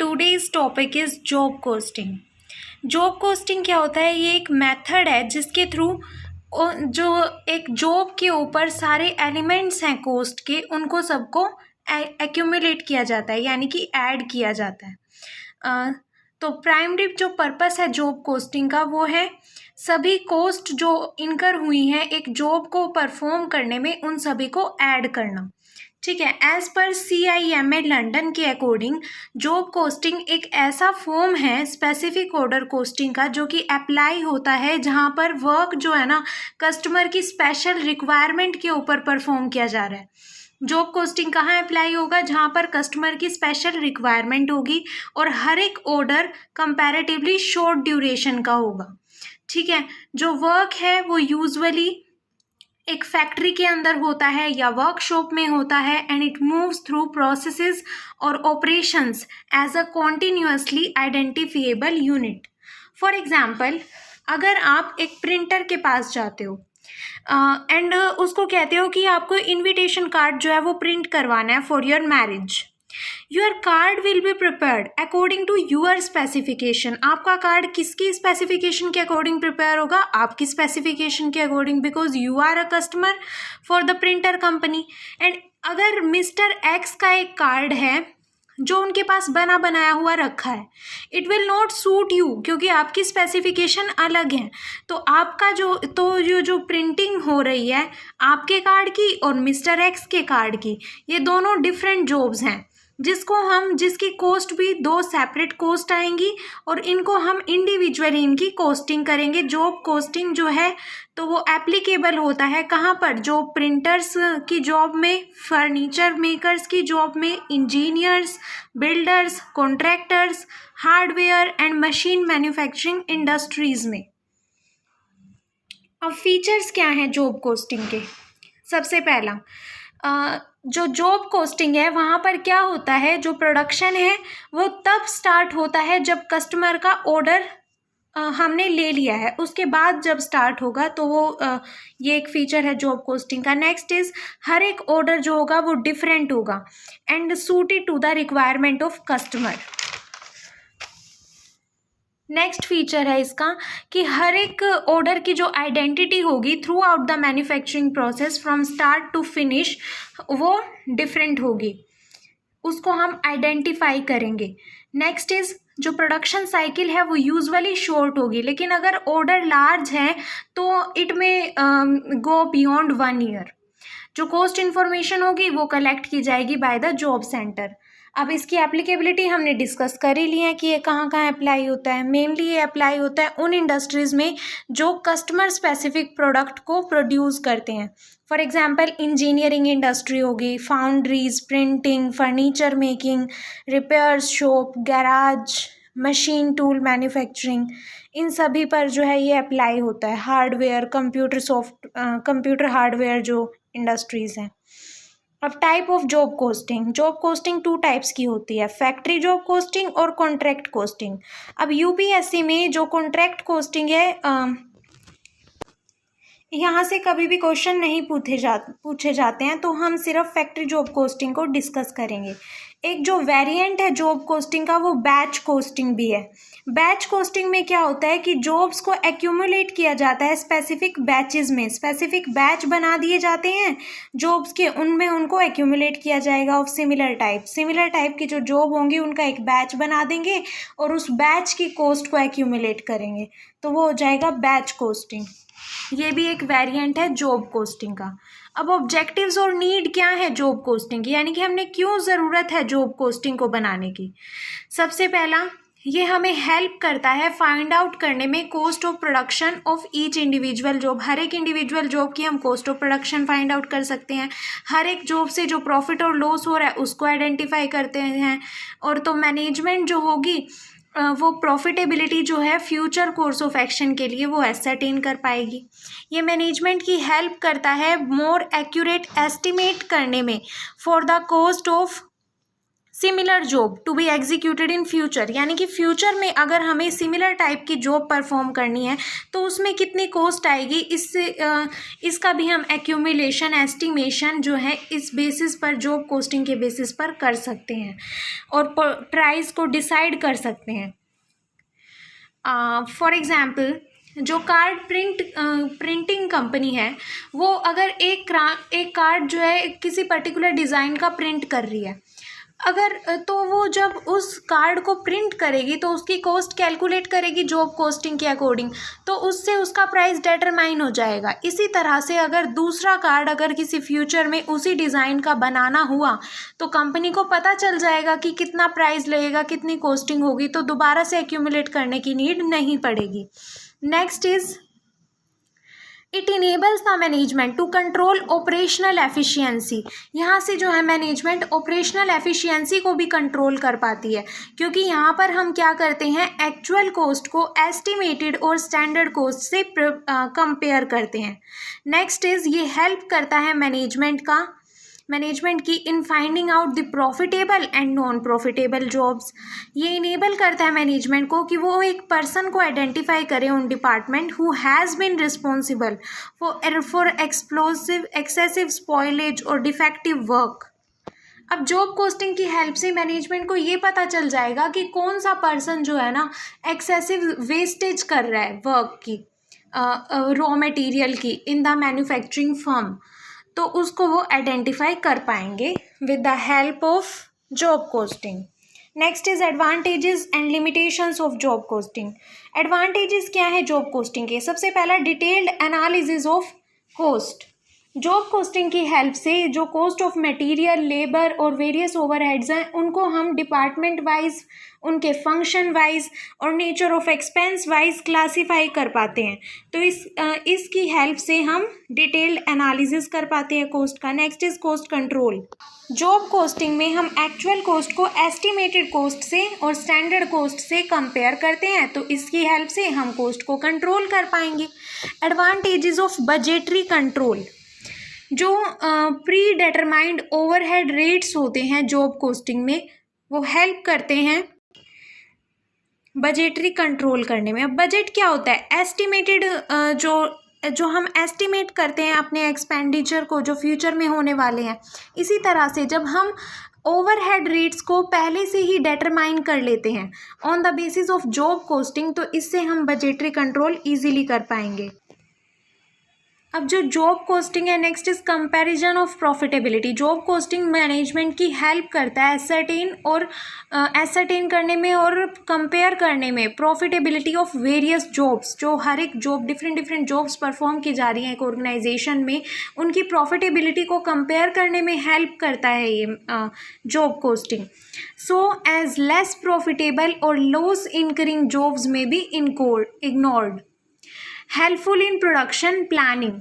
today's topic is job costing. Job costing क्या होता है? ये एक मेथड है जिसके थ्रू जो एक जॉब के ऊपर सारे एलिमेंट्स हैं कोस्ट के, उनको सबको एक्यूमुलेट किया जाता है, यानी कि ऐड किया जाता है। तो प्राइमरी जो पर्पस है जॉब कोस्टिंग का वो है सभी कोस्ट जो इनकर हुई हैं एक जॉब को परफॉर्म करने में, उन सभी को ऐड करना। ठीक है। एज पर CIMA लंदन के अकॉर्डिंग जॉब कोस्टिंग एक ऐसा फॉर्म है स्पेसिफिक ऑर्डर कोस्टिंग का जो कि अप्लाई होता है जहां पर वर्क जो है ना कस्टमर की स्पेशल रिक्वायरमेंट के ऊपर परफॉर्म किया जा रहा है। जॉब कोस्टिंग कहाँ अप्लाई होगा? जहाँ पर कस्टमर की स्पेशल रिक्वायरमेंट होगी और हर एक ऑर्डर कंपैरेटिवली शॉर्ट ड्यूरेशन का होगा। ठीक है। जो वर्क है वो यूजुअली एक फैक्ट्री के अंदर होता है या वर्कशॉप में होता है and it moves through processes और operations as a continuously identifiable unit. For example, अगर आप एक प्रिंटर के पास जाते हो एंड उसको कहते हो कि आपको इनविटेशन कार्ड जो है वो प्रिंट करवाना है for your marriage, your card will be prepared according to your specification. आपका कार्ड किसकी स्पेसिफिकेशन के अकॉर्डिंग प्रिपेयर होगा? आपकी स्पेसिफिकेशन के according, because you are a customer for the printer company. And अगर मिस्टर एक्स का एक कार्ड है जो उनके पास बना बनाया हुआ रखा है, it will not suit you क्योंकि आपकी स्पेसिफिकेशन अलग है। तो आपका जो प्रिंटिंग हो रही है आपके कार्ड की और मिस्टर एक्स के कार्ड की, ये दोनों डिफरेंट जॉब्स हैं जिसकी कॉस्ट भी दो सेपरेट कॉस्ट आएंगी और इनको हम इंडिविजुअली इनकी कॉस्टिंग करेंगे। जॉब कॉस्टिंग जो है तो वो एप्लीकेबल होता है कहाँ पर? जो प्रिंटर्स की जॉब में, फर्नीचर मेकर्स की जॉब में, engineers, builders, contractors, hardware and machine manufacturing industries में। अब फीचर्स क्या हैं जॉब कॉस्टिंग के? सबसे पहला, जो जॉब कोस्टिंग है वहाँ पर क्या होता है, जो प्रोडक्शन है वो तब स्टार्ट होता है जब कस्टमर का ऑर्डर हमने ले लिया है, उसके बाद जब स्टार्ट होगा तो वो ये एक फीचर है जॉब कोस्टिंग का। नेक्स्ट इज हर एक ऑर्डर जो होगा वो डिफरेंट होगा and suited to the requirement of customer. Next feature है इसका कि हर एक ऑर्डर की जो आइडेंटिटी होगी throughout the manufacturing process from start to finish वो डिफरेंट होगी, उसको हम आइडेंटिफाई करेंगे। नेक्स्ट इज जो प्रोडक्शन साइकिल है वो यूजुअली शॉर्ट होगी, लेकिन अगर ऑर्डर लार्ज है तो इट में गो बियॉन्ड 1 ईयर। जो कॉस्ट इन्फॉर्मेशन होगी वो कलेक्ट की जाएगी बाय द जॉब सेंटर। अब इसकी एप्लीकेबिलिटी हमने डिस्कस कर ही ली है कि ये कहाँ कहाँ अप्लाई होता है। मेनली ये अप्लाई होता है उन इंडस्ट्रीज़ में जो कस्टमर स्पेसिफिक प्रोडक्ट को प्रोड्यूस करते हैं। फॉर एग्जांपल इंजीनियरिंग इंडस्ट्री होगी, foundries, printing, furniture making, repairs shop, garage, machine tool manufacturing, इन सभी पर जो है ये अप्लाई होता है। हार्डवेयर, कंप्यूटर हार्डवेयर जो इंडस्ट्रीज़ हैं। अब type of job costing 2 types की होती है, फैक्ट्री जॉब कोस्टिंग और कॉन्ट्रैक्ट कोस्टिंग। अब UPSC में जो कॉन्ट्रैक्ट कोस्टिंग है यहाँ से कभी भी क्वेश्चन नहीं पूछे जाते हैं, तो हम सिर्फ फैक्ट्री जॉब कोस्टिंग को डिस्कस करेंगे। एक जो वेरिएंट है जॉब कोस्टिंग का वो बैच कोस्टिंग भी है। बैच कोस्टिंग में क्या होता है कि जॉब्स को एक्यूमुलेट किया जाता है स्पेसिफिक बैचेस में, स्पेसिफिक बैच बना दिए जाते हैं जॉब्स के, उनमें उनको एक्यूमुलेट किया जाएगा ऑफ सिमिलर टाइप की जो जॉब होंगी उनका एक बैच बना देंगे और उस बैच की कॉस्ट को एक्यूमुलेट करेंगे, तो वो हो जाएगा बैच कोस्टिंग। ये भी एक वेरिएंट है जॉब कोस्टिंग का। अब ऑब्जेक्टिव्स और नीड क्या है जॉब कोस्टिंग की, यानी कि हमने क्यों ज़रूरत है जॉब कोस्टिंग को बनाने की। सबसे पहला, ये हमें हेल्प करता है फाइंड आउट करने में cost of production of each individual job. हर एक इंडिविजुअल जॉब की हम cost of production find out कर सकते हैं। हर एक जॉब से जो प्रॉफिट और लॉस हो रहा है उसको आइडेंटिफाई करते हैं। और तो मैनेजमेंट जो होगी वो प्रॉफिटेबिलिटी जो है फ्यूचर कोर्स ऑफ एक्शन के लिए वो एसर्टेन कर पाएगी। ये मैनेजमेंट की हेल्प करता है मोर एक्यूरेट एस्टिमेट करने में for the cost of similar job to be executed in future, यानी कि फ्यूचर में अगर हमें सिमिलर टाइप की जॉब परफॉर्म करनी है तो उसमें कितनी कॉस्ट आएगी, इससे इसका भी हम एक्यूमुलेशन एस्टिमेशन जो है इस बेसिस पर, जॉब कॉस्टिंग के बेसिस पर कर सकते हैं और प्राइस को डिसाइड कर सकते हैं। फॉर एग्ज़ाम्पल, जो कार्ड प्रिंटिंग कंपनी है वो अगर एक कार्ड जो है किसी पर्टिकुलर डिज़ाइन का प्रिंट कर रही है, अगर तो वो जब उस कार्ड को प्रिंट करेगी तो उसकी कॉस्ट कैलकुलेट करेगी जॉब कॉस्टिंग के अकॉर्डिंग, तो उससे उसका प्राइस डिटरमाइन हो जाएगा। इसी तरह से अगर दूसरा कार्ड अगर किसी फ्यूचर में उसी डिज़ाइन का बनाना हुआ तो कंपनी को पता चल जाएगा कि कितना प्राइस लगेगा, कितनी कॉस्टिंग होगी, तो दोबारा से एक्यूमुलेट करने की नीड नहीं पड़ेगी। Next is it enables the management to control operational efficiency. यहाँ से जो है मैनेजमेंट ऑपरेशनल एफिशिएंसी को भी कंट्रोल कर पाती है, क्योंकि यहाँ पर हम क्या करते हैं, एक्चुअल कॉस्ट को एस्टिमेटेड और स्टैंडर्ड कॉस्ट से कंपेयर करते हैं। नेक्स्ट इज ये हेल्प करता है मैनेजमेंट की in finding out the profitable and non profitable jobs. ये इनेबल करता है मैनेजमेंट को कि वो एक पर्सन को आइडेंटिफाई करे उन department who has been responsible for excessive spoilage और डिफेक्टिव वर्क। अब जॉब कॉस्टिंग की हेल्प से मैनेजमेंट को ये पता चल जाएगा कि कौन सा पर्सन जो है ना एक्सेसिव वेस्टेज कर रहा है वर्क की, रॉ मटेरियल की इन द मैन्युफैक्चरिंग फर्म, तो उसको वो आइडेंटिफाई कर पाएंगे with the help of job costing. Next is advantages and limitations of job costing. Advantages क्या है जॉब कॉस्टिंग के? सबसे पहला, detailed analysis of cost. Job costing की हेल्प से जो कॉस्ट ऑफ मटेरियल, लेबर और वेरियस ओवरहेड्स हैं उनको हम डिपार्टमेंट वाइज, उनके फंक्शन वाइज और nature of expense wise classify कर पाते हैं। तो इसकी हेल्प से हम डिटेल्ड एनालिसिस कर पाते हैं कॉस्ट का। Next is cost control. Job costing में हम एक्चुअल कॉस्ट को एस्टिमेटेड कॉस्ट से और स्टैंडर्ड कॉस्ट से कंपेयर करते हैं, तो इसकी हेल्प से हम कॉस्ट को कंट्रोल कर पाएंगे। Advantages of budgetary control. जो प्री डिटरमाइंड ओवरहेड रेट्स होते हैं जॉब कॉस्टिंग में, वो हेल्प करते हैं बजटरी कंट्रोल करने में। अब बजट क्या होता है? एस्टिमेटेड जो हम एस्टिमेट करते हैं अपने एक्सपेंडिचर को जो फ्यूचर में होने वाले हैं। इसी तरह से जब हम ओवरहेड रेट्स को पहले से ही डिटरमाइन कर लेते हैं on the basis of job costing, तो इससे हम बजटरी कंट्रोल इजीली कर पाएंगे। अब जो जॉब कॉस्टिंग है, next is comparison of profitability. Job costing management की हेल्प करता है एसर्टेन करने में और कंपेयर करने में प्रॉफिटेबिलिटी ऑफ वेरियस जॉब्स। जो हर एक जॉब डिफरेंट जॉब्स परफॉर्म की जा रही हैं एक ऑर्गेनाइजेशन में, उनकी प्रॉफिटेबिलिटी को कंपेयर करने में हेल्प करता है ये job costing. So as less profitable और लॉस इनकरिंग जॉब्स में be ignored. Helpful in production planning.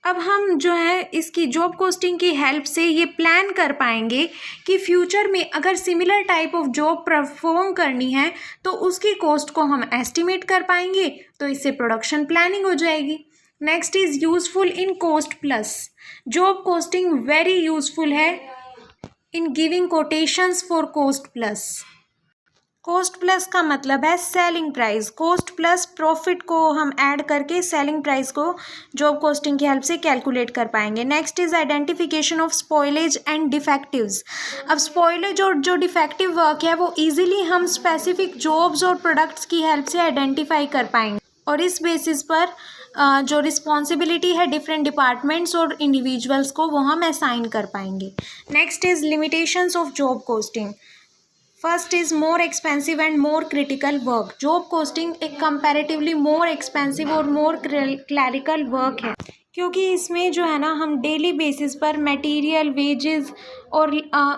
अब हम जो है इसकी जॉब कॉस्टिंग की हेल्प से ये प्लान कर पाएंगे कि फ्यूचर में अगर similar type of job perform करनी है तो उसकी कॉस्ट को हम एस्टिमेट कर पाएंगे, तो इससे प्रोडक्शन प्लानिंग हो जाएगी। Next is useful in cost plus. Job costing very useful है in giving quotations for cost plus. Cost plus का मतलब है selling price. Cost plus profit को हम ऐड करके सेलिंग प्राइस को जॉब कॉस्टिंग की हेल्प से कैलकुलेट कर पाएंगे। Next is identification of spoilage and defectives. अब स्पॉइलेज और जो डिफेक्टिव वर्क है वो इजीली हम स्पेसिफिक जॉब्स और प्रोडक्ट्स की हेल्प से आइडेंटिफाई कर पाएंगे, और इस बेसिस पर जो रिस्पॉन्सिबिलिटी है डिफरेंट डिपार्टमेंट्स और इंडिविजुअल्स को वो हम असाइन कर पाएंगे। Next is limitations of job costing. First is more expensive and more critical work. Job costing एक कंपैरेटिवली मोर एक्सपेंसिव और मोर क्लैरिकल वर्क है, क्योंकि इसमें जो है ना हम डेली बेसिस पर मटेरियल, वेजेस और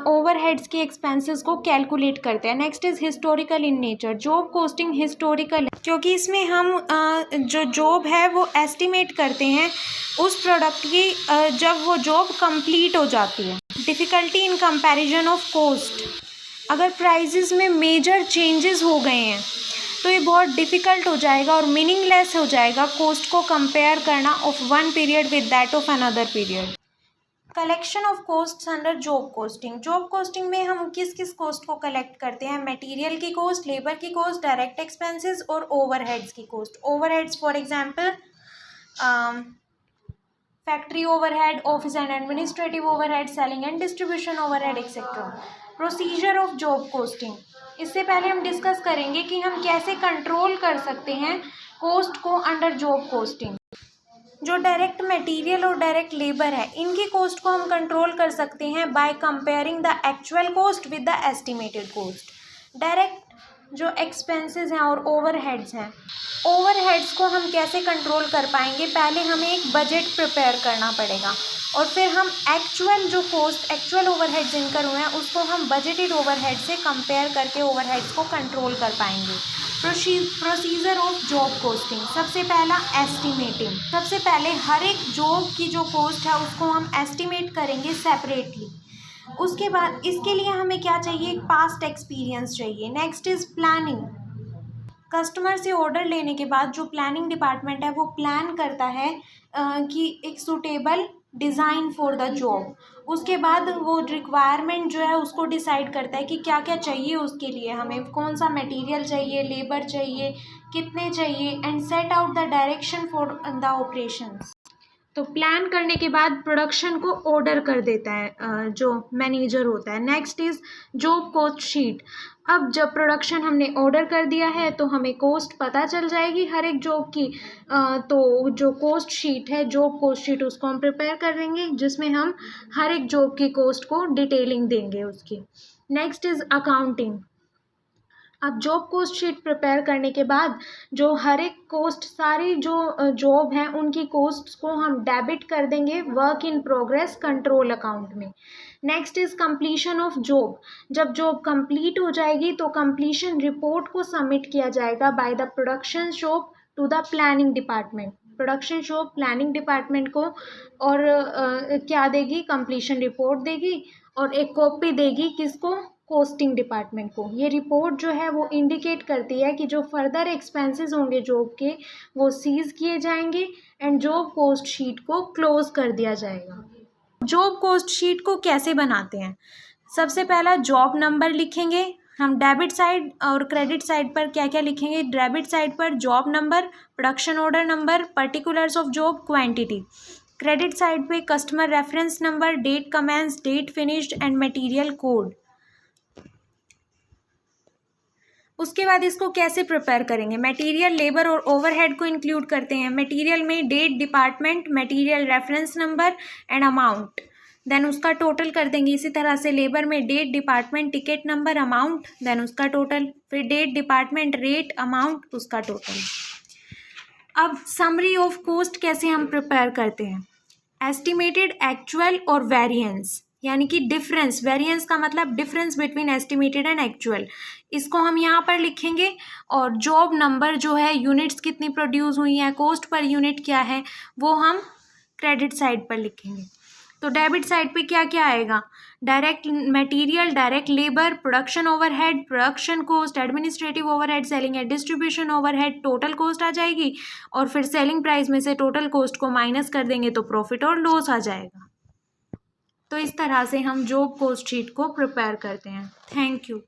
ओवरहेड्स के एक्सपेंसेस को कैलकुलेट करते हैं। Next is historical in nature. Job costing historical है क्योंकि इसमें हम जो जॉब है वो एस्टिमेट करते हैं उस प्रोडक्ट की जब वो जॉब कंप्लीट हो जाती है। Difficulty in comparison of cost. अगर प्राइजेस में मेजर चेंजेस हो गए हैं तो ये बहुत डिफ़िकल्ट हो जाएगा और मीनिंगलेस हो जाएगा कॉस्ट को कंपेयर करना of one period with that of another period. Collection of costs under job costing. Job costing में हम किस किस कोस्ट को कलेक्ट करते हैं? मटेरियल की कोस्ट, लेबर की कोस्ट, डायरेक्ट एक्सपेंसेस और ओवरहेड्स की cost. Overheads for example factory overhead, office and administrative overhead, selling and distribution overhead etcetera. Procedure of job costing, इससे पहले हम डिस्कस करेंगे कि हम कैसे कंट्रोल कर सकते हैं कोस्ट को अंडर जॉब कोस्टिंग। जो डायरेक्ट मटेरियल और डायरेक्ट लेबर है, इनकी कोस्ट को हम कंट्रोल कर सकते हैं by comparing the actual cost with the estimated cost. Direct जो एक्सपेंसेस हैं और ओवरहेड्स हैं, ओवरहेड्स को हम कैसे कंट्रोल कर पाएंगे? पहले हमें एक बजट प्रिपेयर करना पड़ेगा और फिर हम एक्चुअल जो कोस्ट, एक्चुअल ओवरहेड्स इनकर हुए हैं उसको हम बजटेड ओवरहेड से कंपेयर करके ओवरहेड्स को कंट्रोल कर पाएंगे। प्रोसीजर ऑफ जॉब कोस्टिंग, सबसे पहला एस्टिमेटिंग। सबसे पहले हर एक जॉब की जो कोस्ट है उसको हम एस्टिमेट करेंगे सेपरेटली। उसके बाद इसके लिए हमें क्या चाहिए? एक पास्ट एक्सपीरियंस चाहिए। Next is planning. कस्टमर से ऑर्डर लेने के बाद जो प्लानिंग डिपार्टमेंट है वो प्लान करता है कि एक suitable design for the job. उसके बाद वो रिक्वायरमेंट जो है उसको डिसाइड करता है कि क्या क्या चाहिए उसके लिए, हमें कौन सा मटेरियल चाहिए, लेबर चाहिए, कितने चाहिए, and set out the direction for the operations. तो प्लान करने के बाद प्रोडक्शन को ऑर्डर कर देता है जो मैनेजर होता है। Next is job cost sheet. अब जब प्रोडक्शन हमने ऑर्डर कर दिया है तो हमें कोस्ट पता चल जाएगी हर एक जॉब की। तो जो कोस्ट शीट है, जॉब कोस्ट शीट, उसको हम प्रिपेयर कर लेंगे जिसमें हम हर एक जॉब की कोस्ट को डिटेलिंग देंगे उसकी। Next is accounting. अब जॉब कोस्ट शीट प्रिपेयर करने के बाद जो हर एक कोस्ट, सारी जो जॉब हैं उनकी कोस्ट को हम डेबिट कर देंगे work in progress control account में। Next is completion of job. जब जॉब कंप्लीट हो जाएगी तो कंप्लीशन रिपोर्ट को सबमिट किया जाएगा by the production shop to the planning department. Production shop planning department को और क्या देगी? कंप्लीशन रिपोर्ट देगी और एक कॉपी देगी किसको? कोस्टिंग डिपार्टमेंट को। ये रिपोर्ट जो है वो इंडिकेट करती है कि जो फर्दर एक्सपेंसेस होंगे जॉब के वो सीज किए जाएंगे एंड जॉब कोस्ट शीट को क्लोज कर दिया जाएगा। जॉब कोस्ट शीट को कैसे बनाते हैं? सबसे पहला जॉब नंबर लिखेंगे हम। डेबिट साइड और क्रेडिट साइड पर क्या क्या लिखेंगे? डेबिट साइड पर job number, production order number, particulars of job, quantity. Credit side पे customer reference number, date commence, date finished and material code. उसके बाद इसको कैसे प्रिपेयर करेंगे? मटेरियल, लेबर और ओवरहेड को इंक्लूड करते हैं। मटेरियल में date, department, material reference number and amount, then उसका टोटल कर देंगे। इसी तरह से लेबर में date, department, ticket number, amount, then उसका टोटल, फिर डेट, डिपार्टमेंट, रेट, अमाउंट, उसका टोटल। अब समरी ऑफ कोस्ट कैसे हम प्रिपेयर करते हैं? एस्टिमेटेड, एक्चुअल और वेरिएंस, यानी कि डिफरेंस। वेरिएंस का मतलब difference between estimated and actual, इसको हम यहाँ पर लिखेंगे। और जॉब नंबर जो है, यूनिट्स कितनी प्रोड्यूस हुई हैं, कॉस्ट पर यूनिट क्या है, वो हम क्रेडिट साइड पर लिखेंगे। तो डेबिट साइड पे क्या क्या आएगा? Direct material, direct labour, production overhead, production cost, administrative overhead, selling and distribution overhead, total cost आ जाएगी। और फिर सेलिंग प्राइस में से टोटल कॉस्ट को माइनस कर देंगे तो प्रॉफिट और लॉस आ जाएगा। तो इस तरह से हम जॉब कोस्ट शीट को प्रिपेयर करते हैं। Thank you.